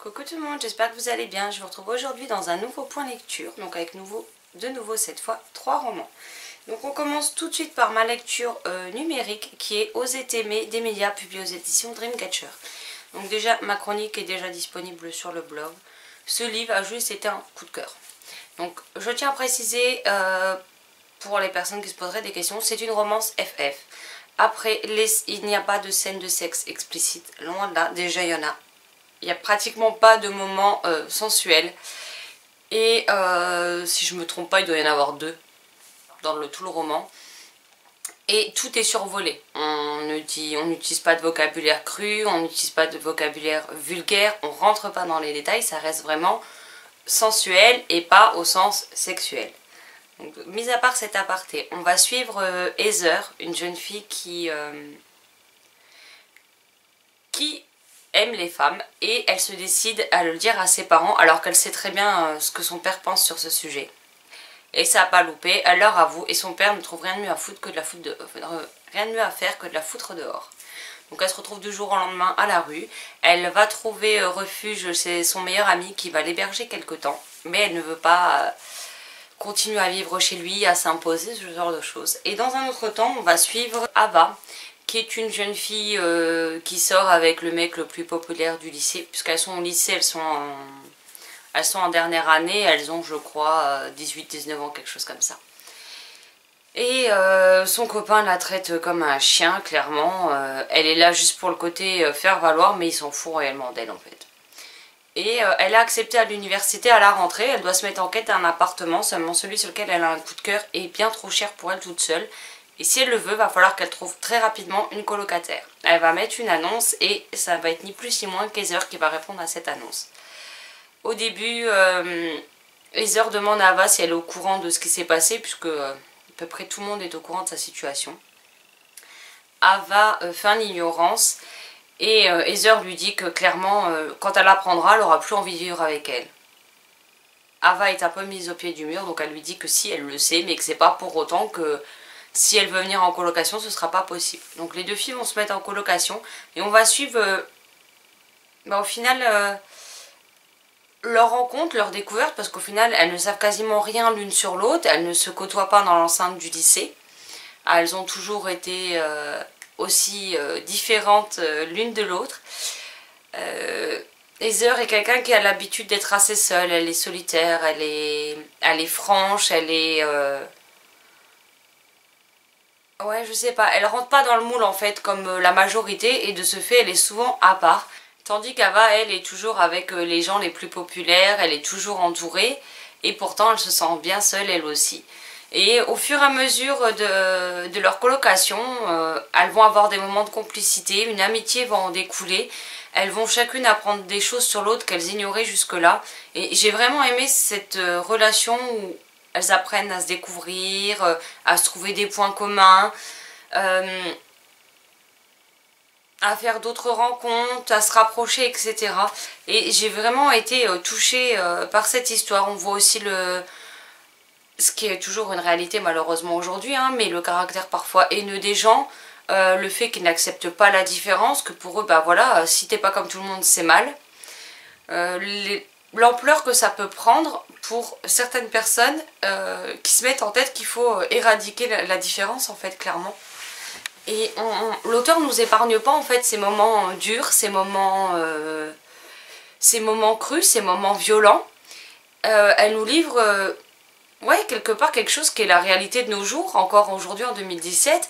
Coucou tout le monde, j'espère que vous allez bien. Je vous retrouve aujourd'hui dans un nouveau point lecture, donc avec de nouveau cette fois 3 romans. Donc on commence tout de suite par ma lecture numérique qui est Oser t'aimer des médias publié aux éditions Dreamcatcher. Donc déjà ma chronique est déjà disponible sur le blog. Ce livre a juste été un coup de cœur. Donc je tiens à préciser pour les personnes qui se poseraient des questions, c'est une romance FF. Après, il n'y a pas de scène de sexe explicite, loin de là, déjà il y en a. Il n'y a pratiquement pas de moments sensuels. Et si je me trompe pas, il doit y en avoir 2 dans tout le roman. Et tout est survolé. On n'utilise pas de vocabulaire cru, on n'utilise pas de vocabulaire vulgaire, on rentre pas dans les détails, ça reste vraiment sensuel et pas au sens sexuel. Donc, mis à part cet aparté, on va suivre Heather, une jeune fille qui aime les femmes et elle se décide à le dire à ses parents alors qu'elle sait très bien ce que son père pense sur ce sujet. Et ça n'a pas loupé, elle leur avoue et son père ne trouve rien de mieux à foutre que de la rien de mieux à faire que de la foutre dehors. Donc elle se retrouve du jour au lendemain à la rue, elle va trouver refuge chez son meilleur ami qui va l'héberger quelque temps, mais elle ne veut pas continuer à vivre chez lui, à s'imposer, ce genre de choses. Et dans un autre temps, on va suivre Ava, qui est une jeune fille qui sort avec le mec le plus populaire du lycée, puisqu'elles sont au lycée, elles sont en dernière année, elles ont je crois 18-19 ans, quelque chose comme ça. Et son copain la traite comme un chien, clairement. Elle est là juste pour le côté faire valoir, mais il s'en fout réellement d'elle en fait. Et elle a accepté à l'université à la rentrée, elle doit se mettre en quête d'un appartement, seulement celui sur lequel elle a un coup de cœur est bien trop cher pour elle toute seule. Et si elle le veut, va falloir qu'elle trouve très rapidement une colocataire. Elle va mettre une annonce et ça va être ni plus ni moins qu'Heather qui va répondre à cette annonce. Au début, Heather demande à Ava si elle est au courant de ce qui s'est passé, puisque à peu près tout le monde est au courant de sa situation. Ava feint l'ignorance et Heather lui dit que clairement, quand elle apprendra, elle aura plus envie de vivre avec elle. Ava est un peu mise au pied du mur, donc elle lui dit que si, elle le sait, mais que c'est pas pour autant que si elle veut venir en colocation, ce sera pas possible. Donc les deux filles vont se mettre en colocation et on va suivre au final leur rencontre, leur découverte, parce qu'au final elles ne savent quasiment rien l'une sur l'autre, elles ne se côtoient pas dans l'enceinte du lycée. Elles ont toujours été aussi différentes l'une de l'autre. Heather est quelqu'un qui a l'habitude d'être assez seule, elle est solitaire, elle est franche, elle est... Ouais, je sais pas, elle rentre pas dans le moule en fait comme la majorité et de ce fait elle est souvent à part. Tandis qu'Ava, elle, est toujours avec les gens les plus populaires, elle est toujours entourée et pourtant elle se sent bien seule elle aussi. Et au fur et à mesure de leur colocation, elles vont avoir des moments de complicité, une amitié va en découler. Elles vont chacune apprendre des choses sur l'autre qu'elles ignoraient jusque-là. Et j'ai vraiment aimé cette relation où elles apprennent à se découvrir, à se trouver des points communs, à faire d'autres rencontres, à se rapprocher, etc. Et j'ai vraiment été touchée par cette histoire. On voit aussi ce qui est toujours une réalité malheureusement aujourd'hui, hein, mais le caractère parfois haineux des gens, le fait qu'ils n'acceptent pas la différence, que pour eux, bah voilà, si t'es pas comme tout le monde, c'est mal. L'ampleur que ça peut prendre pour certaines personnes qui se mettent en tête qu'il faut éradiquer la différence en fait clairement. Et l'auteur nous épargne pas en fait ces moments durs, ces moments crus, ces moments violents. Elle nous livre ouais, quelque part quelque chose qui est la réalité de nos jours, encore aujourd'hui en 2017.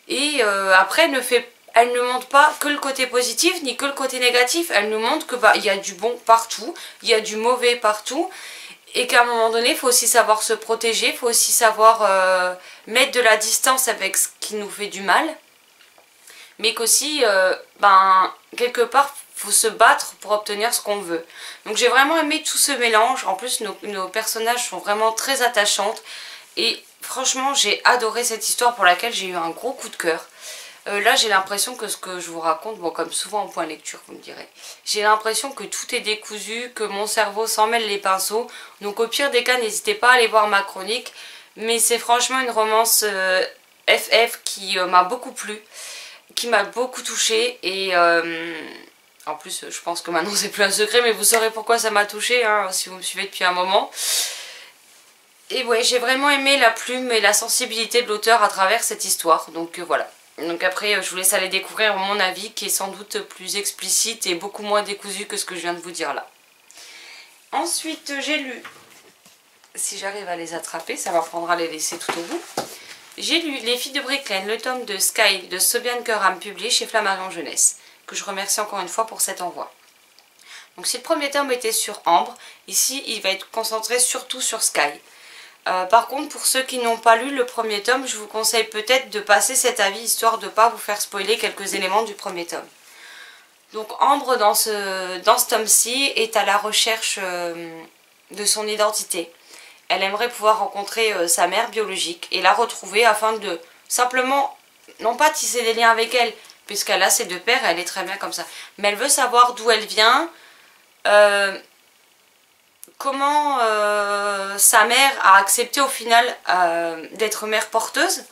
Et après elle ne montre pas que le côté positif ni que le côté négatif, elle nous montre que il y a du bon partout, il y a du mauvais partout et qu'à un moment donné il faut aussi savoir se protéger, il faut aussi savoir mettre de la distance avec ce qui nous fait du mal, mais qu'aussi quelque part il faut se battre pour obtenir ce qu'on veut. Donc j'ai vraiment aimé tout ce mélange, en plus nos personnages sont vraiment très attachantes et franchement j'ai adoré cette histoire pour laquelle j'ai eu un gros coup de cœur. Là j'ai l'impression que ce que je vous raconte, bon comme souvent en point lecture vous me direz, j'ai l'impression que tout est décousu, que mon cerveau s'en mêle les pinceaux, donc au pire des cas n'hésitez pas à aller voir ma chronique, mais c'est franchement une romance FF qui m'a beaucoup plu, qui m'a beaucoup touchée et En plus, je pense que maintenant c'est plus un secret, mais vous saurez pourquoi ça m'a touchée hein, si vous me suivez depuis un moment. Et ouais, j'ai vraiment aimé la plume et la sensibilité de l'auteur à travers cette histoire, donc voilà. Donc après, je vous laisse aller découvrir mon avis qui est sans doute plus explicite et beaucoup moins décousu que ce que je viens de vous dire là. Ensuite, j'ai lu, si j'arrive à les attraper, ça m'apprendra à les laisser tout au bout. J'ai lu Les filles de Brickland, le tome de Sky de Sobiane Curham, publié chez Flammarion Jeunesse, que je remercie encore une fois pour cet envoi. Donc si le premier tome était sur Ambre, ici il va être concentré surtout sur Sky. Par contre, pour ceux qui n'ont pas lu le premier tome, je vous conseille peut-être de passer cet avis, histoire de ne pas vous faire spoiler quelques éléments du premier tome. Donc Ambre, dans ce tome-ci, est à la recherche de son identité. Elle aimerait pouvoir rencontrer sa mère biologique et la retrouver afin de simplement, non pas tisser des liens avec elle, puisqu'elle a ses deux pères, elle est très bien comme ça, mais elle veut savoir d'où elle vient, comment sa mère a accepté au final d'être mère porteuse.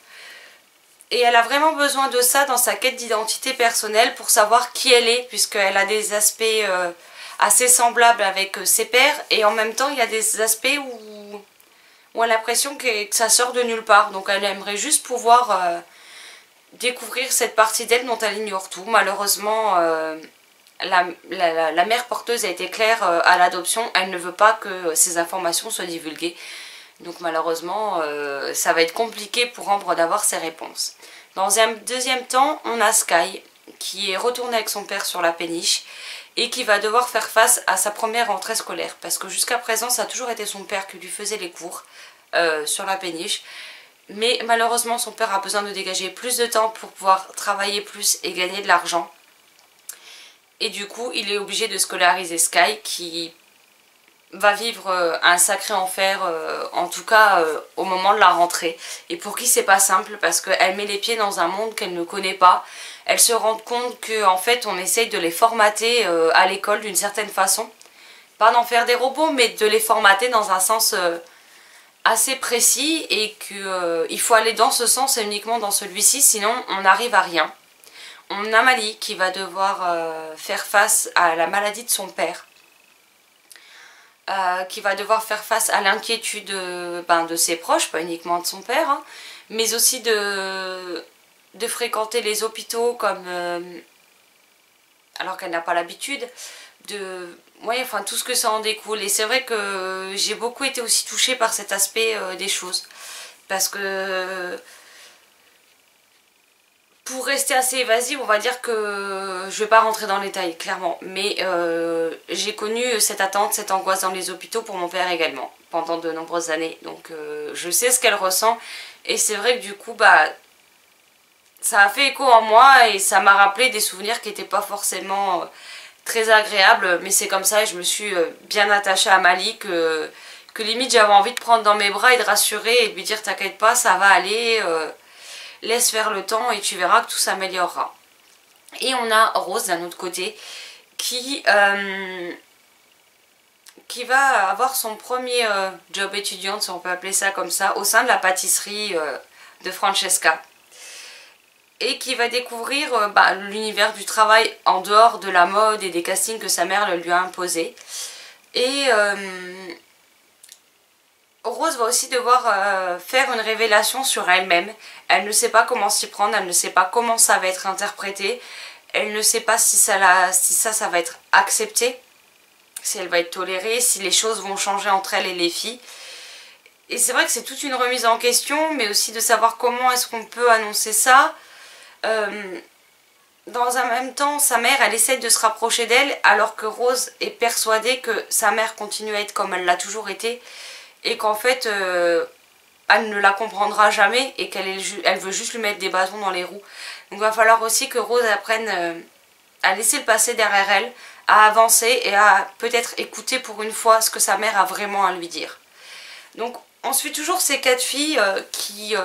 Et elle a vraiment besoin de ça dans sa quête d'identité personnelle pour savoir qui elle est, puisqu'elle a des aspects assez semblables avec ses pères. Et en même temps, il y a des aspects où elle a l'impression que ça sort de nulle part. Donc elle aimerait juste pouvoir découvrir cette partie d'elle dont elle ignore tout. Malheureusement, la mère porteuse a été claire à l'adoption. Elle ne veut pas que ces informations soient divulguées. Donc malheureusement, ça va être compliqué pour Ambre d'avoir ces réponses. Dans un deuxième temps, on a Sky, qui est retournée avec son père sur la péniche et qui va devoir faire face à sa première rentrée scolaire. Parce que jusqu'à présent, ça a toujours été son père qui lui faisait les cours sur la péniche. Mais malheureusement, son père a besoin de dégager plus de temps pour pouvoir travailler plus et gagner de l'argent. Et du coup, il est obligé de scolariser Sky, qui va vivre un sacré enfer, en tout cas au moment de la rentrée. Et pour qui c'est pas simple, parce qu'elle met les pieds dans un monde qu'elle ne connaît pas. Elle se rend compte qu'en fait on essaye de les formater à l'école d'une certaine façon. Pas d'en faire des robots, mais de les formater dans un sens assez précis, et qu'il faut aller dans ce sens et uniquement dans celui-ci, sinon on n'arrive à rien. On a Mali qui va devoir faire face à la maladie de son père. Qui va devoir faire face à l'inquiétude de ses proches, pas uniquement de son père, hein, mais aussi de fréquenter les hôpitaux comme alors qu'elle n'a pas l'habitude, ouais, enfin tout ce que ça en découle. Et c'est vrai que j'ai beaucoup été aussi touchée par cet aspect des choses, parce que pour rester assez évasive, on va dire que je vais pas rentrer dans les détails, clairement. Mais j'ai connu cette attente, cette angoisse dans les hôpitaux pour mon père également, pendant de nombreuses années. Donc je sais ce qu'elle ressent. Et c'est vrai que du coup, ça a fait écho en moi et ça m'a rappelé des souvenirs qui n'étaient pas forcément très agréables. Mais c'est comme ça, et je me suis bien attachée à Mali que limite j'avais envie de prendre dans mes bras et de rassurer et de lui dire t'inquiète pas, ça va aller. Laisse faire le temps et tu verras que tout s'améliorera. Et on a Rose d'un autre côté qui va avoir son premier job étudiante, si on peut appeler ça comme ça, au sein de la pâtisserie de Francesca. Et qui va découvrir l'univers du travail en dehors de la mode et des castings que sa mère lui a imposés. Et Rose va aussi devoir faire une révélation sur elle-même. Elle ne sait pas comment s'y prendre, elle ne sait pas comment ça va être interprété. Elle ne sait pas si ça va être accepté, si elle va être tolérée, si les choses vont changer entre elle et les filles. Et c'est vrai que c'est toute une remise en question, mais aussi de savoir comment est-ce qu'on peut annoncer ça. Dans un même temps, sa mère, elle essaie de se rapprocher d'elle, alors que Rose est persuadée que sa mère continue à être comme elle l'a toujours été, et qu'en fait elle ne la comprendra jamais et elle veut juste lui mettre des bâtons dans les roues. Donc il va falloir aussi que Rose apprenne à laisser le passé derrière elle, à avancer et à peut-être écouter pour une fois ce que sa mère a vraiment à lui dire. Donc on suit toujours ces quatre filles qui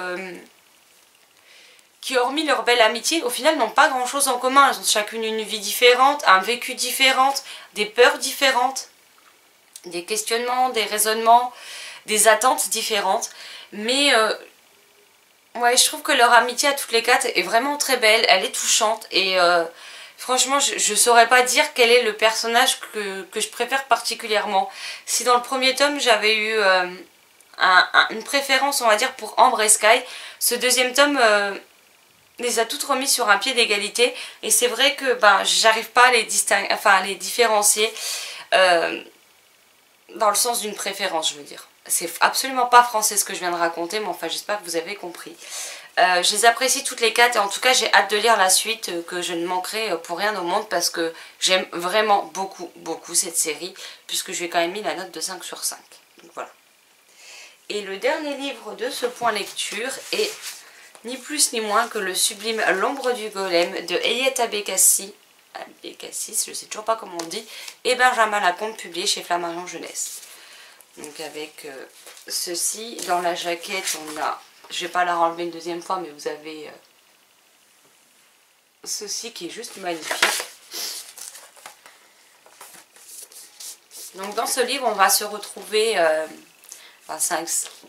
hormis leur belle amitié, au final n'ont pas grand chose en commun. Elles ont chacune une vie différente, un vécu différent, des peurs différentes, des questionnements, des raisonnements, des attentes différentes. Mais ouais, je trouve que leur amitié à toutes les quatre est vraiment très belle, elle est touchante. Et Franchement, je saurais pas dire quel est le personnage que je préfère particulièrement. Si dans le premier tome j'avais eu une préférence, on va dire, pour Ambre et Sky, ce deuxième tome les a toutes remis sur un pied d'égalité. Et c'est vrai que ben, j'arrive pas à les distinguer, enfin à les différencier dans le sens d'une préférence, je veux dire. C'est absolument pas français ce que je viens de raconter, mais enfin j'espère que vous avez compris. Je les apprécie toutes les 4 et en tout cas j'ai hâte de lire la suite que je ne manquerai pour rien au monde parce que j'aime vraiment beaucoup cette série puisque je lui ai quand même mis la note de 5 sur 5. Donc voilà. Et le dernier livre de ce point lecture est ni plus ni moins que le sublime L'ombre du golem de Eliette Abécassis, je sais toujours pas comment on dit, et Benjamin Lacombe, publié chez Flammarion Jeunesse. Donc avec ceci, dans la jaquette on a, je vais pas la renlever une deuxième fois, mais vous avez ceci qui est juste magnifique. Donc dans ce livre on va se retrouver,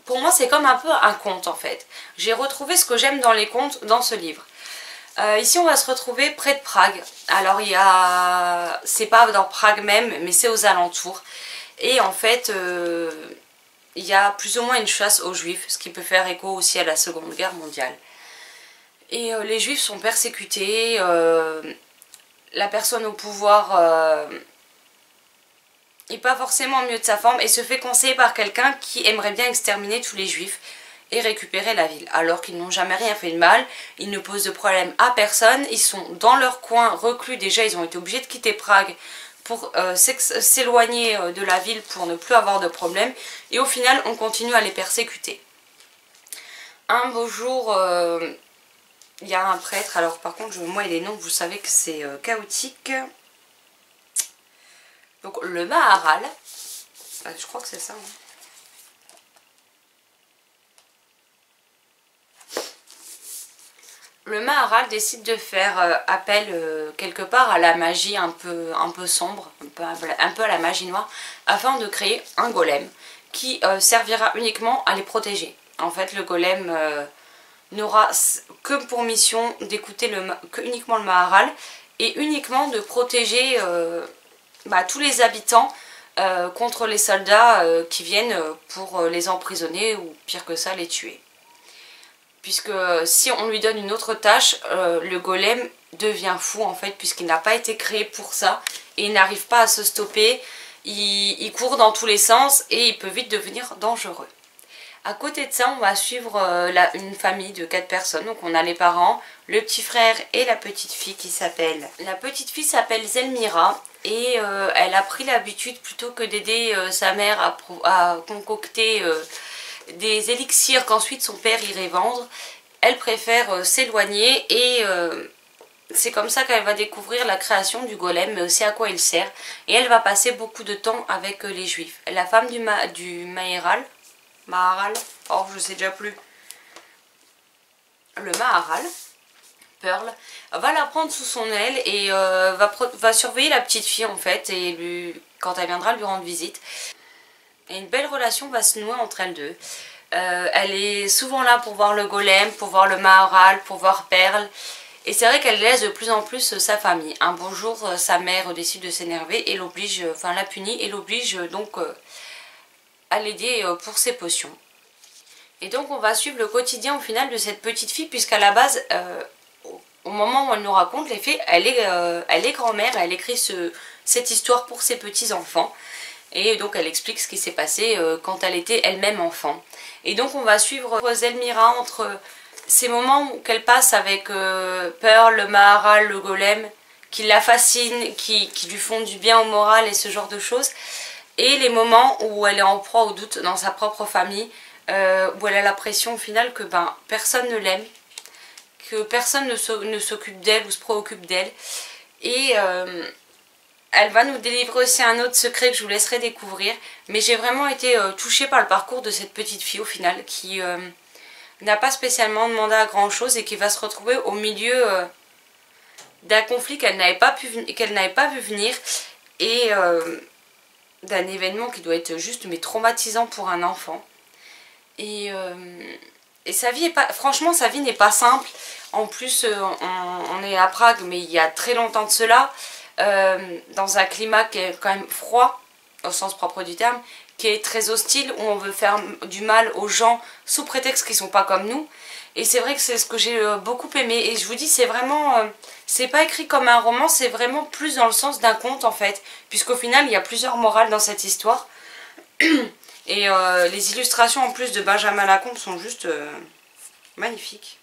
pour moi c'est comme un peu un conte en fait. J'ai retrouvé ce que j'aime dans les contes dans ce livre. Ici on va se retrouver près de Prague. Alors c'est pas dans Prague même, mais c'est aux alentours. Et en fait, il y a plus ou moins une chasse aux juifs, ce qui peut faire écho aussi à la Seconde Guerre mondiale. Et les juifs sont persécutés, la personne au pouvoir n'est pas forcément mieux de sa forme et se fait conseiller par quelqu'un qui aimerait bien exterminer tous les juifs et récupérer la ville. Alors qu'ils n'ont jamais rien fait de mal, ils ne posent de problème à personne, ils sont dans leur coin reclus, déjà ils ont été obligés de quitter Prague pour s'éloigner de la ville pour ne plus avoir de problème. Et au final, on continue à les persécuter. Un beau jour, il y a un prêtre. Alors par contre, moi et les noms, vous savez que c'est chaotique. Donc le Maharal. Je crois que c'est ça. Hein. Le Maharal décide de faire appel quelque part à la magie un peu sombre, un peu à la magie noire, afin de créer un golem qui servira uniquement à les protéger. En fait, le golem n'aura que pour mission d'écouter uniquement le Maharal et uniquement de protéger tous les habitants contre les soldats qui viennent pour les emprisonner ou pire que ça, les tuer. Puisque si on lui donne une autre tâche, le golem devient fou en fait, puisqu'il n'a pas été créé pour ça et il n'arrive pas à se stopper, il court dans tous les sens et il peut vite devenir dangereux. À côté de ça, on va suivre une famille de 4 personnes. Donc on a les parents, le petit frère et la petite fille qui s'appelle... La petite fille s'appelle Zelmira et elle a pris l'habitude, plutôt que d'aider sa mère à concocter des élixirs qu'ensuite son père irait vendre, elle préfère s'éloigner et c'est comme ça qu'elle va découvrir la création du golem, mais aussi à quoi il sert. Et elle va passer beaucoup de temps avec les juifs. La femme du Maharal, oh je sais déjà plus, le Maharal, Pearl, va la prendre sous son aile et va surveiller la petite fille en fait, et quand elle viendra lui rendre visite. Et une belle relation va se nouer entre elles deux. Elle est souvent là pour voir le golem, pour voir le Maharal, pour voir Pearl. Et c'est vrai qu'elle laisse de plus en plus sa famille. Un beau jour, sa mère décide de s'énerver et l'oblige, enfin la punit et l'oblige donc à l'aider pour ses potions. Et donc on va suivre le quotidien au final de cette petite fille, puisqu'à la base, au moment où elle nous raconte les faits, elle est grand-mère, elle écrit cette histoire pour ses petits-enfants. Et donc elle explique ce qui s'est passé quand elle était elle-même enfant. Et donc on va suivre Zelmira entre ces moments qu'elle passe avec Pearl, le Maharal, le golem, qui la fascinent, qui lui font du bien au moral et ce genre de choses. Et les moments où elle est en proie au doute dans sa propre famille, où elle a l'impression au final que personne ne l'aime, que personne ne s'occupe d'elle ou se préoccupe d'elle. Et... elle va nous délivrer aussi un autre secret que je vous laisserai découvrir. Mais j'ai vraiment été touchée par le parcours de cette petite fille au final, qui n'a pas spécialement demandé à grand chose et qui va se retrouver au milieu d'un conflit qu'elle n'avait pas vu venir et d'un événement qui doit être juste mais traumatisant pour un enfant. Et Et sa vie est pas, franchement sa vie n'est pas simple. En plus on est à Prague, mais il y a très longtemps de cela, dans un climat qui est quand même froid, au sens propre du terme, qui est très hostile, où on veut faire du mal aux gens sous prétexte qu'ils sont pas comme nous. Et c'est vrai que c'est ce que j'ai beaucoup aimé. Et je vous dis, c'est vraiment... c'est pas écrit comme un roman, c'est vraiment plus dans le sens d'un conte en fait. Puisqu'au final, il y a plusieurs morales dans cette histoire. Et les illustrations en plus de Benjamin Lacombe sont juste magnifiques.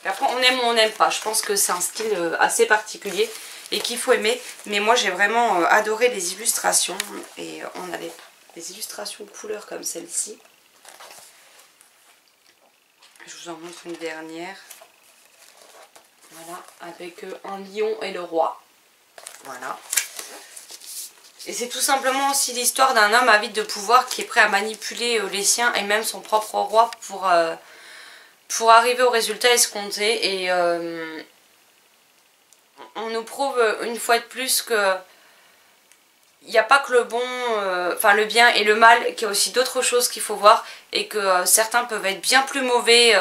Et après, on aime ou on n'aime pas. Je pense que c'est un style assez particulier et qu'il faut aimer. Mais moi, j'ai vraiment adoré les illustrations. Et on a des illustrations couleurs comme celle-ci. Je vous en montre une dernière. Voilà, avec un lion et le roi. Voilà. Et c'est tout simplement aussi l'histoire d'un homme avide de pouvoir qui est prêt à manipuler les siens et même son propre roi pour arriver au résultat escompté. Et on nous prouve une fois de plus que il n'y a pas que le bon, enfin le bien et le mal, qu'il y a aussi d'autres choses qu'il faut voir et que certains peuvent être bien plus mauvais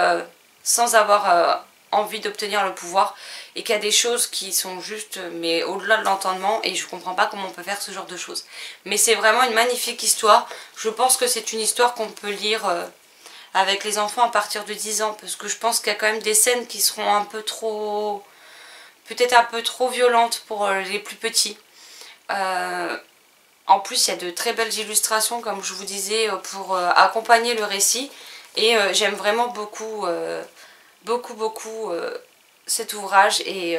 sans avoir envie d'obtenir le pouvoir et qu'il y a des choses qui sont juste mais au-delà de l'entendement et je comprends pas comment on peut faire ce genre de choses. Mais c'est vraiment une magnifique histoire. Je pense que c'est une histoire qu'on peut lire avec les enfants à partir de 10 ans parce que je pense qu'il y a quand même des scènes qui seront un peu trop, peut-être un peu trop violentes pour les plus petits. En plus il y a de très belles illustrations comme je vous disais pour accompagner le récit et j'aime vraiment beaucoup cet ouvrage et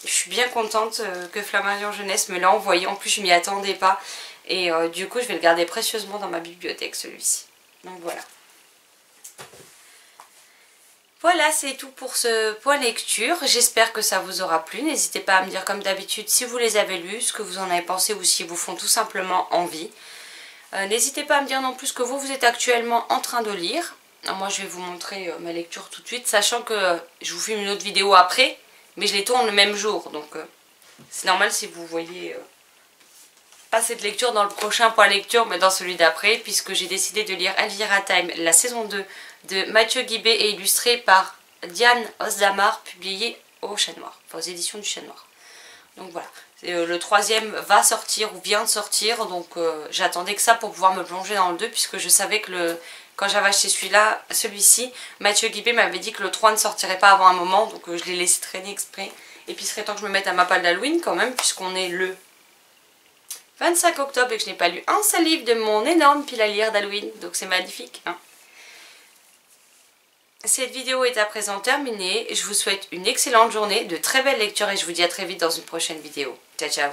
je suis bien contente que Flammarion Jeunesse me l'a envoyé. En plus je m'y attendais pas et du coup je vais le garder précieusement dans ma bibliothèque celui-ci. Donc voilà. Voilà, c'est tout pour ce point lecture. J'espère que ça vous aura plu. N'hésitez pas à me dire comme d'habitude si vous les avez lus, ce que vous en avez pensé ou si vous font tout simplement envie. N'hésitez pas à me dire non plus ce que vous êtes actuellement en train de lire. Alors moi je vais vous montrer ma lecture tout de suite, sachant que je vous filme une autre vidéo après, mais je les tourne le même jour. Donc c'est normal si vous voyez pas cette lecture dans le prochain point lecture, mais dans celui d'après, puisque j'ai décidé de lire Elvira Time, la saison 2 de Mathieu Guibé et illustré par Diane Osdamar, publié au Chat Noir, enfin aux éditions du Chat Noir. Donc voilà, le troisième va sortir ou vient de sortir, donc j'attendais que ça pour pouvoir me plonger dans le 2, puisque je savais que quand j'avais acheté celui-ci, Mathieu Guibé m'avait dit que le 3 ne sortirait pas avant un moment, donc je l'ai laissé traîner exprès. Et puis il serait temps que je me mette à ma palle d'Halloween quand même, puisqu'on est le 25 octobre et que je n'ai pas lu un seul livre de mon énorme pile à lire d'Halloween, donc c'est magnifique, hein. Cette vidéo est à présent terminée. Je vous souhaite une excellente journée, de très belles lectures et je vous dis à très vite dans une prochaine vidéo. Ciao ciao.